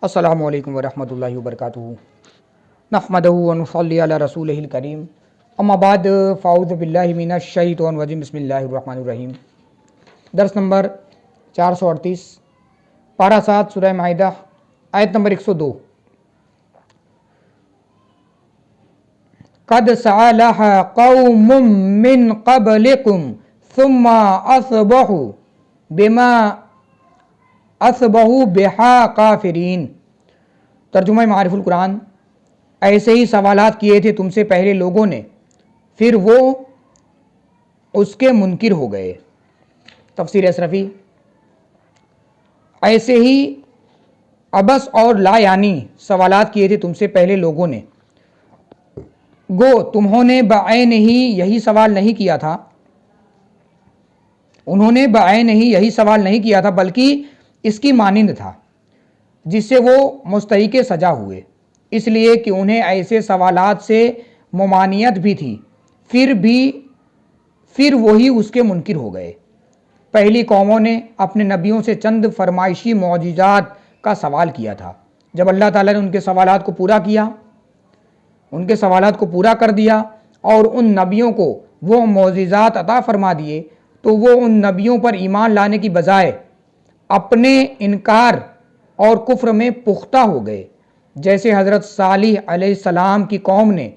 السلام علیکم ورحمۃ اللہ وبرکاتہ۔ نحمدہ و نصلی علی رسولہ الکریم، اما بعد فاعوذ باللہ من الشیطان الرجیم، بسم اللہ الرحمن الرحیم۔ درس نمبر 438، پارہ 7 سورہ مائدہ، آیت نمبر 102۔ قد سألها قوم من قبلكم ثم أصبحوا بما اصبحوا بها کافرین۔ ترجمہ معارف القرآن: ایسے ہی سوالات کیے تھے تم سے پہلے لوگوں نے، پھر وہ اس کے منکر ہو گئے۔ تفسیر اشرفی: ایسے ہی عبث اور لا یعنی سوالات کیے تھے تم سے پہلے لوگوں نے، گو تمہوں نے بعین ہی یہی سوال نہیں کیا تھا، انہوں نے بعین ہی یہی سوال نہیں کیا تھا بلکہ اس کی مانند تھا، جس سے وہ مستحق سزا ہوئے، اس لیے کہ انہیں ایسے سوالات سے ممانعت بھی تھی، پھر وہی اس کے منکر ہو گئے۔ پہلی قوموں نے اپنے نبیوں سے چند فرمائشی معجزات کا سوال کیا تھا۔ جب اللہ تعالیٰ نے ان کے سوالات کو پورا کر دیا اور ان نبیوں کو وہ معجزات عطا فرما دیے تو وہ ان نبیوں پر ایمان لانے کی بجائے اپنے انکار اور کفر میں پختہ ہو گئے، جیسے حضرت صالح علیہ السلام کی قوم نے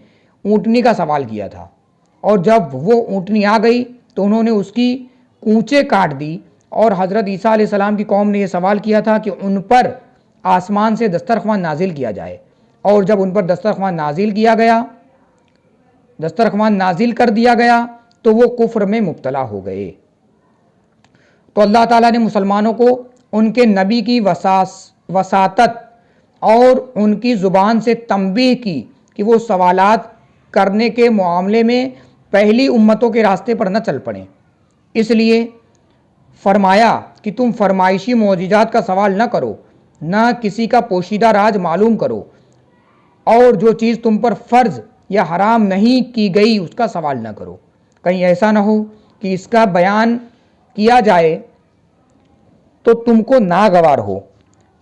اونٹنی کا سوال کیا تھا، اور جب وہ اونٹنی آ گئی تو انہوں نے اس کی کونچیں کاٹ دی، اور حضرت عیسیٰ علیہ السلام کی قوم نے یہ سوال کیا تھا کہ ان پر آسمان سے دسترخوان نازل کیا جائے، اور جب ان پر دسترخوان نازل کر دیا گیا تو وہ کفر میں مبتلا ہو گئے۔ تو اللہ تعالیٰ نے مسلمانوں کو ان کے نبی کی وساطت اور ان کی زبان سے تنبیہ کی کہ وہ سوالات کرنے کے معاملے میں پہلی امتوں کے راستے پر نہ چل پڑیں، اس لیے فرمایا کہ تم فرمائشی معجزات کا سوال نہ کرو، نہ کسی کا پوشیدہ راز معلوم کرو، اور جو چیز تم پر فرض یا حرام نہیں کی گئی اس کا سوال نہ کرو، کہیں ایسا نہ ہو کہ اس کا بیان کیا جائے تو تم کو ناگوار ہو،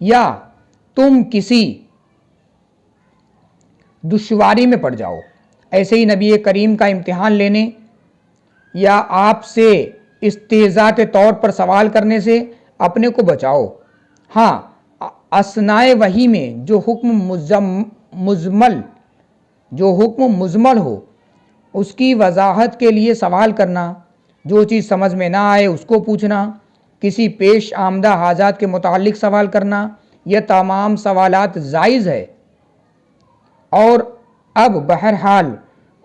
یا تم کسی دشواری میں پڑ جاؤ۔ ایسے ہی نبی کریم کا امتحان لینے یا آپ سے استہزاء کے طور پر سوال کرنے سے اپنے کو بچاؤ۔ ہاں، اثنائے وحی میں جو حکم مجمل ہو اس کی وضاحت کے لیے سوال کرنا، جو چیز سمجھ میں نہ آئے اس کو پوچھنا، کسی پیش آمدہ حاجات کے متعلق سوال کرنا، یہ تمام سوالات جائز ہے، اور اب بہرحال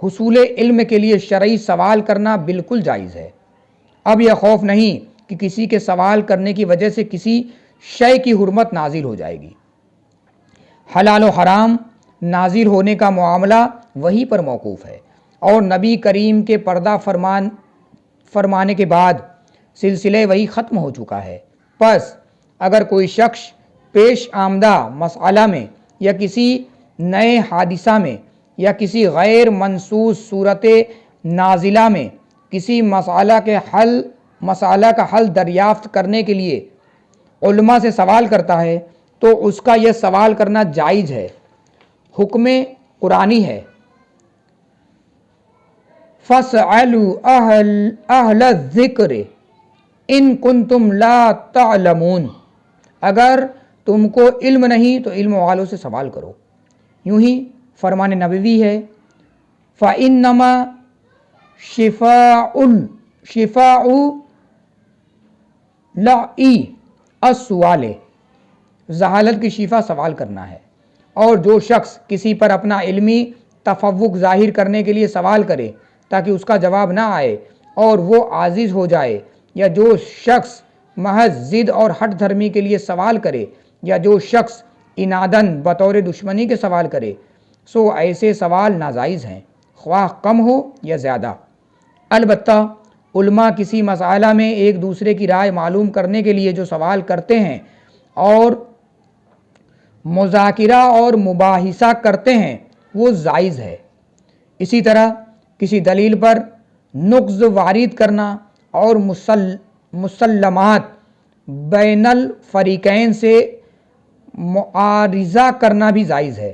حصول علم کے لیے شرعی سوال کرنا بالکل جائز ہے۔ اب یہ خوف نہیں کہ کسی کے سوال کرنے کی وجہ سے کسی شے کی حرمت نازل ہو جائے گی۔ حلال و حرام نازل ہونے کا معاملہ وہی پر موقوف ہے، اور نبی کریم کے پردہ فرمانے کے بعد سلسلے وہی ختم ہو چکا ہے۔ پس اگر کوئی شخص پیش آمدہ مسئلہ میں یا کسی نئے حادثہ میں یا کسی غیر منصوص صورت نازلہ میں کسی مسئلہ کا حل دریافت کرنے کے لیے علماء سے سوال کرتا ہے تو اس کا یہ سوال کرنا جائز ہے، حکم قرآنی ہے۔ فَاسْأَلُوا أَهْلَ الذِّكْرِ إِن كُنتُمْ لَا تَعْلَمُونَ، اگر تم کو علم نہیں تو علم والوں سے سوال کرو۔ یوں ہی فرمان نبوی ہے، فَإِنَّمَا شِفَاءُ لَعِّ السُّؤَالِ، جہالت کی شفا سوال کرنا ہے، اور جو شخص کسی پر اپنا علمی تفوق ظاہر کرنے کے لیے سوال کرے تاکہ اس کا جواب نہ آئے اور وہ عاجز ہو جائے، یا جو شخص محض ضد اور ہٹ دھرمی کے لیے سوال کرے، یا جو شخص انادن بطور دشمنی کے سوال کرے، سو ایسے سوال ناجائز ہیں، خواہ کم ہو یا زیادہ۔ البتہ علماء کسی مسئلہ میں ایک دوسرے کی رائے معلوم کرنے کے لیے جو سوال کرتے ہیں اور مذاکرہ اور مباحثہ کرتے ہیں وہ جائز ہے۔ اسی طرح کسی دلیل پر نقض وارد کرنا اور مسلمات بین الفریقین سے معارضہ کرنا بھی جائز ہے،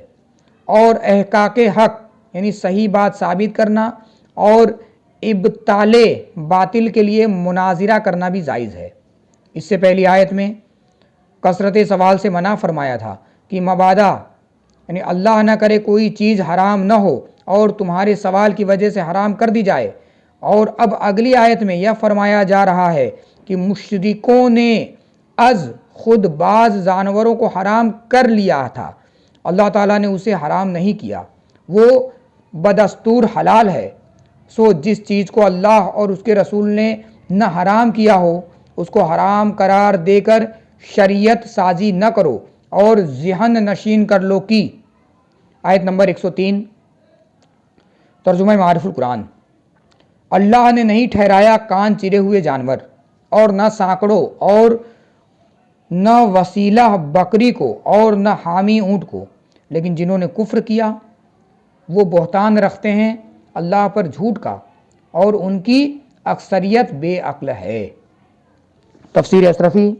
اور احقاق حق یعنی صحیح بات ثابت کرنا اور ابطال باطل کے لیے مناظرہ کرنا بھی جائز ہے۔ اس سے پہلی آیت میں کثرت سوال سے منع فرمایا تھا کہ مبادا یعنی اللہ نہ کرے کوئی چیز حرام نہ ہو اور تمہارے سوال کی وجہ سے حرام کر دی جائے، اور اب اگلی آیت میں یہ فرمایا جا رہا ہے کہ مشرکوں نے از خود بعض جانوروں کو حرام کر لیا تھا، اللہ تعالیٰ نے اسے حرام نہیں کیا، وہ بدستور حلال ہے۔ سو جس چیز کو اللہ اور اس کے رسول نے نہ حرام کیا ہو اس کو حرام قرار دے کر شریعت سازی نہ کرو اور ذہن نشین کر لو کی۔ آیت نمبر 103 ترجمہ معارف القرآن۔ اللہ نے نہیں ٹھہرایا کان چرے ہوئے جانور اور نہ سانکڑوں اور نہ وسیلہ بکری کو اور نہ حامی اونٹ کو، لیکن جنہوں نے کفر کیا وہ بہتان رکھتے ہیں اللہ پر جھوٹ کا اور ان کی اکثریت بے عقل ہے۔ تفسیر اشرفی۔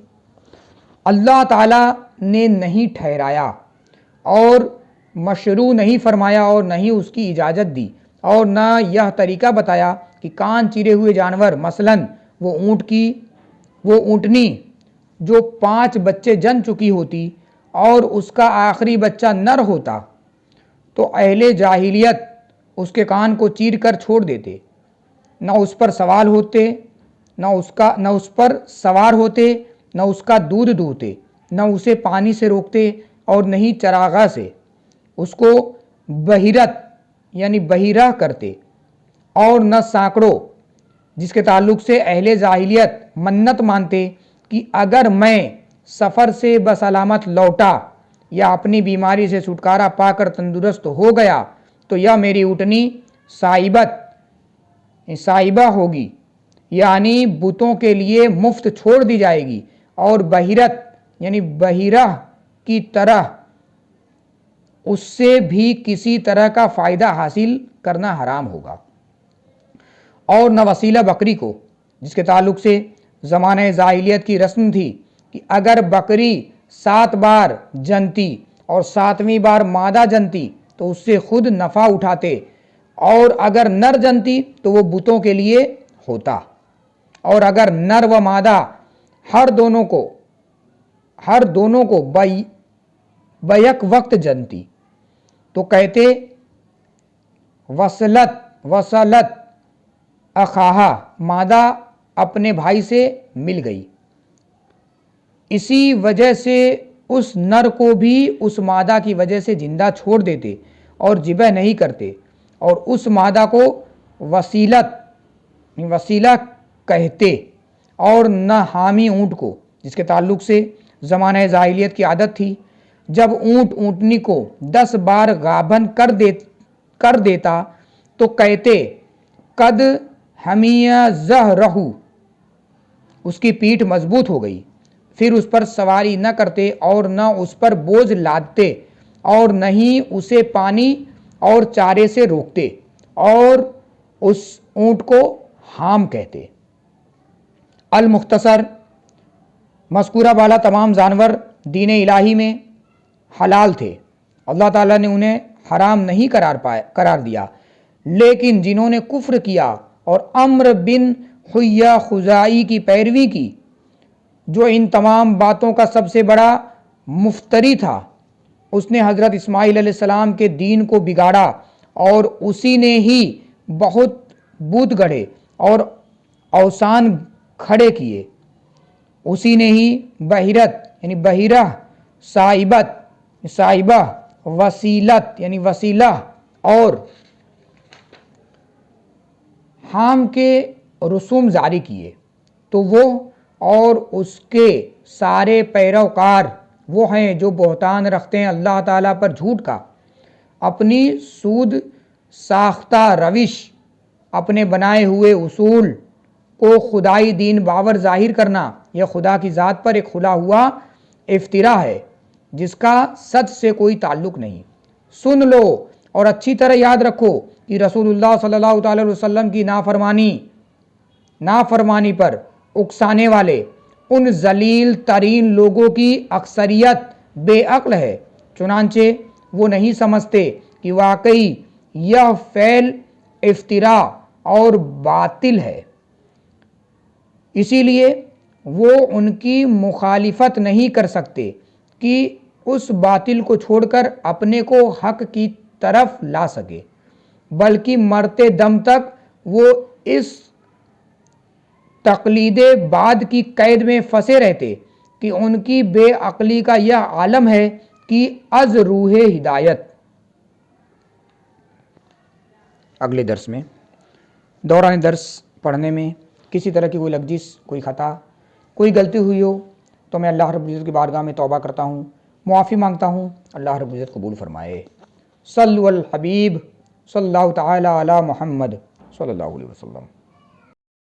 اللہ تعالیٰ نے نہیں ٹھہرایا اور مشروع نہیں فرمایا اور نہ ہی اس کی اجازت دی اور نہ یہ طریقہ بتایا کہ کان چیرے ہوئے جانور مثلاً وہ اونٹنی جو 5 بچے جن چکی ہوتی اور اس کا آخری بچہ نر ہوتا تو اہل جاہلیت اس کے کان کو چیر کر چھوڑ دیتے، نہ اس پر سوار ہوتے نہ اس کا دودھ دوہتے، نہ اسے پانی سے روکتے اور نہ ہی چراغاں سے اس کو بحیرت یعنی بحیرہ کرتے، اور نہ سانکڑوں جس کے تعلق سے اہل جاہلیت منت مانتے کہ اگر میں سفر سے بسلامت لوٹا یا اپنی بیماری سے چھٹکارا پا کر تندرست ہو گیا تو یہ میری اونٹنی صائبہ ہوگی، یعنی بتوں کے لیے مفت چھوڑ دی جائے گی، اور بحیرت یعنی بحیرہ کی طرح اس سے بھی کسی طرح کا فائدہ حاصل کرنا حرام ہوگا، اور نہ وسیلہ بکری کو جس کے تعلق سے زمانہ جاہلیت کی رسم تھی کہ اگر بکری 7 بار جنتی اور 7ویں بار مادہ جنتی تو اس سے خود نفع اٹھاتے، اور اگر نر جنتی تو وہ بتوں کے لیے ہوتا، اور اگر نر و مادہ ہر دونوں کو بیک وقت جنتی تو کہتے وصلت اخاہا، مادہ اپنے بھائی سے مل گئی، اسی وجہ سے اس نر کو بھی اس مادہ کی وجہ سے زندہ چھوڑ دیتے اور ذبح نہیں کرتے، اور اس مادہ کو وسیلہ کہتے، اور نہ حامی اونٹ کو جس کے تعلق سے زمانہ جاہلیت کی عادت تھی جب اونٹنی کو 10 بار گابھن کر دیتا تو کہتے قد حمیہ ظہرہ، اس کی پیٹھ مضبوط ہو گئی، پھر اس پر سواری نہ کرتے اور نہ اس پر بوجھ لادتے اور نہ ہی اسے پانی اور چارے سے روکتے، اور اس اونٹ کو حام کہتے۔ المختصر، مذکورہ بالا تمام جانور دین الہی میں حلال تھے، اللہ تعالیٰ نے انہیں حرام نہیں قرار دیا، لیکن جنہوں نے کفر کیا اور عمرو بن حیہ خزاعی کی پیروی کی جو ان تمام باتوں کا سب سے بڑا مفتری تھا، اس نے حضرت اسماعیل علیہ السلام کے دین کو بگاڑا اور اسی نے ہی بہت بت گڑھے اور اوثان کھڑے کیے، اسی نے ہی بحیرت یعنی بحیرہ، صائبہ، وسیلت یعنی وسیلہ اور حام کے رسوم جاری کیے، تو وہ اور اس کے سارے پیروکار وہ ہیں جو بہتان رکھتے ہیں اللہ تعالیٰ پر جھوٹ کا، اپنی سود ساختہ روش، اپنے بنائے ہوئے اصول کو خدائی دین باور ظاہر کرنا، یہ خدا کی ذات پر ایک کھلا ہوا افترا ہے جس کا سچ سے کوئی تعلق نہیں۔ سن لو اور اچھی طرح یاد رکھو کہ رسول اللہ صلی اللہ تعالی وسلم کی نافرمانی پر اکسانے والے ان ذلیل ترین لوگوں کی اکثریت بے عقل ہے، چنانچہ وہ نہیں سمجھتے کہ واقعی یہ فعل افترا اور باطل ہے، اسی لیے وہ ان کی مخالفت نہیں کر سکتے کہ اس باطل کو چھوڑ کر اپنے کو حق کی طرف لا سکے، بلکہ مرتے دم تک وہ اس تقلید بعد کی قید میں پھنسے رہتے کہ ان کی بے عقلی کا یہ عالم ہے کہ از روح ہدایت۔ اگلے درس میں دوران درس پڑھنے میں کسی طرح کی کوئی لغزش، کوئی خطا، کوئی غلطی ہوئی ہو تو میں اللہ رب العزت کی بارگاہ میں توبہ کرتا ہوں، معافی مانگتا ہوں، اللہ رب العزت قبول فرمائے۔ صلو الحبیب صلی اللہ تعالی علی محمد صلی اللہ علیہ وسلم۔